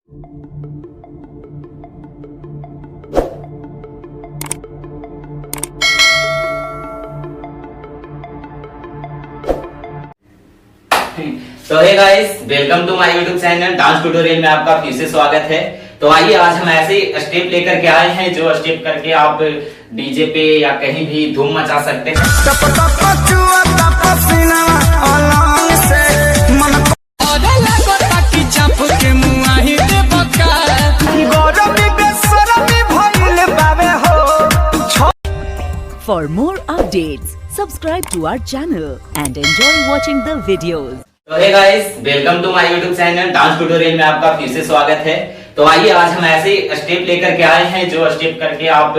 तो hey guys, welcome to my YouTube channel dance tutorial में आपका फिर से स्वागत है। तो आइए आज हम ऐसे स्टेप लेकर के आए हैं जो स्टेप करके आप डीजे पे या कहीं भी धूम मचा सकते हैं। For more updates, subscribe to our channel and enjoy watching the videos. तो hey guys, welcome to my YouTube channel dance tutorial में आपका फिर से स्वागत है। तो आइए आज हम ऐसे स्टेप लेकर के आए हैं जो स्टेप करके आप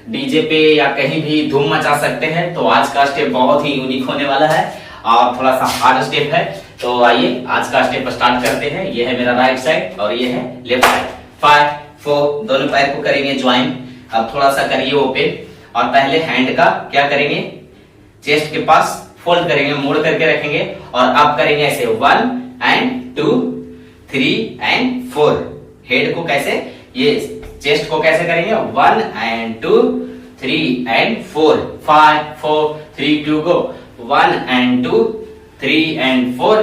डीजे पे या कहीं भी धूम मचा सकते हैं। तो आज का स्टेप बहुत ही यूनिक होने वाला है और थोड़ा सा हार्ड स्टेप है। तो आइए आज का स्टेप स्टार्ट करते हैं। ये है मेरा राइट साइड और ये है लेफ्ट साइड। 5 4 दोनों पैर को करेंगे ज्वाइन। अब थोड़ा सा करिए ओपन और पहले हैंड का क्या करेंगे, चेस्ट के पास फोल्ड करेंगे, मोड़ करके रखेंगे और अब करेंगे ऐसे 1 and 2 3 and 4। हेड को कैसे, ये चेस्ट को कैसे करेंगे 1 and 2 3 and 4। 5 4 3 2 go 1 and 2 3 and 4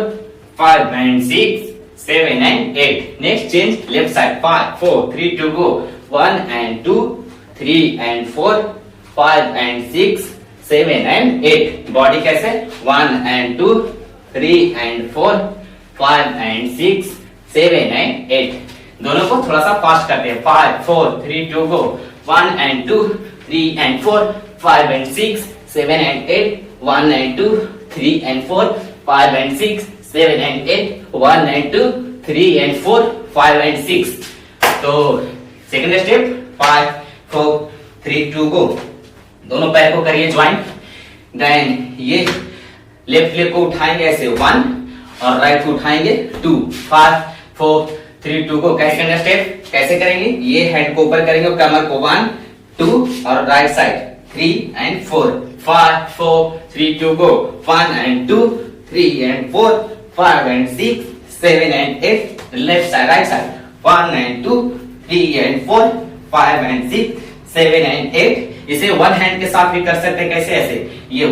5 and 6 7 and 8। Next change left side 5 4 3 2 go 1 and 2 3 and 4 5 and 6 7 and 8। Body कैसे 1 and 2 3 and 4 5 and 6 7 and 8। दोनों को थोड़ा सा फास्ट करते हैं। 5 4 3 2 go 1 and 2 3 and 4 5 and 6 7 and 8 1 and 2 3 and 4 5 and 6 7 and 8 1 and 2 3 and 4 5 and 6। तो second step 5 4 3 2 go। दोनों पैर को करिए ज्वाइन। देन ये लेफ्ट लेग को उठाएंगे ऐसे 1 और राइट को उठाएंगे 2। 5 4 3 2 को। कैसे स्टेप कैसे करेंगे, ये हेड को ऊपर करेंगे और कमर को 1 2 और right side 3 and 4। 5 4 3 2 go 1 and 2 3 and 4 5 and 6 7 and 8। Left side right side 1 and 2 3 and 4 5 and 6 7 and 8। इसे वन हैंड के साथ भी कर सकते हैं। कैसे ऐसे ये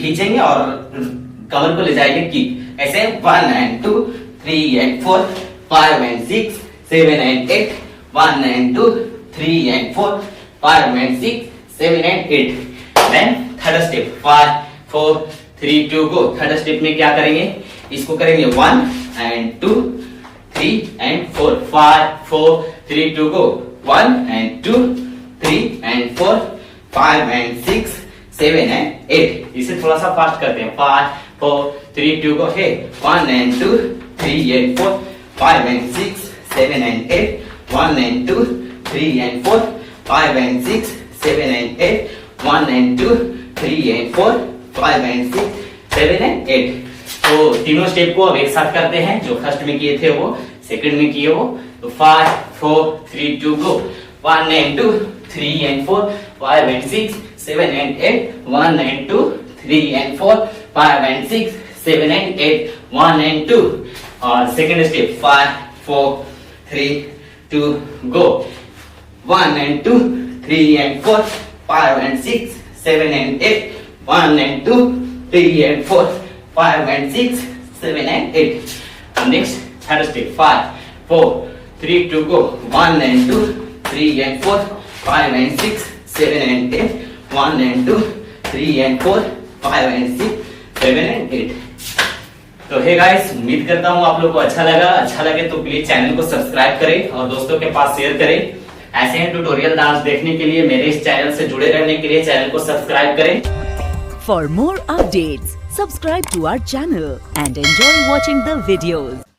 खींचेंगे और कमर को ले जाएंगे किक ऐसे 1 and 2 3 and 4 5 and 6 7 and 8 1 and 2 3 and 4 5 and 6 7 and 8। Then third step 5 4 3 2 go। Third step में क्या करेंगे, इसको करेंगे 1 and 2 3 and 4 5 4 3 2 go 1 and 2 3 and 4 5 and 6 7 and 8। इसे थोड़ा सा फास्ट करते हैं। 5 4 3 2 go है 1 and 2 3 and 4 5 and 6 7 and 8 1 and 2 3 and 4 5 and 6 7 and 8 1 and 2 3 and 4 5 and 6 7 and 8। तो तीनों स्टेप को अब एक साथ करते हैं। जो फर्स्ट में किए थे वो सेकंड में किए वो। तो 5 4 3 2 go 1 and 2 3 and 4 5 and 6 7 and 8 1 and 2 3 and 4 5 and 6 7 and 8 1 and 2। और second step 5 4 3 2 go 1 and 2 3 and 4 5 and 6 7 and 8 1 and 2 3 and 4 5 and 6 7 and 8। Next third step 5 4 3 2 go 1 and 2 3 and 4 5 and 6 7 and 8 1 and 2 3 and 4 5 and 6 7 and 8। तो hey guys, उम्मीद करता हूँ आप लोग को अच्छा लगा। अच्छा लगे तो प्लीज चैनल को सब्सक्राइब करें और दोस्तों के पास शेयर करें। ऐसे ही ट्यूटोरियल डांस देखने के लिए, मेरे इस चैनल से जुड़े रहने के लिए चैनल को सब्सक्राइब करें। For more updates, subscribe to our channel and enjoy watching the videos.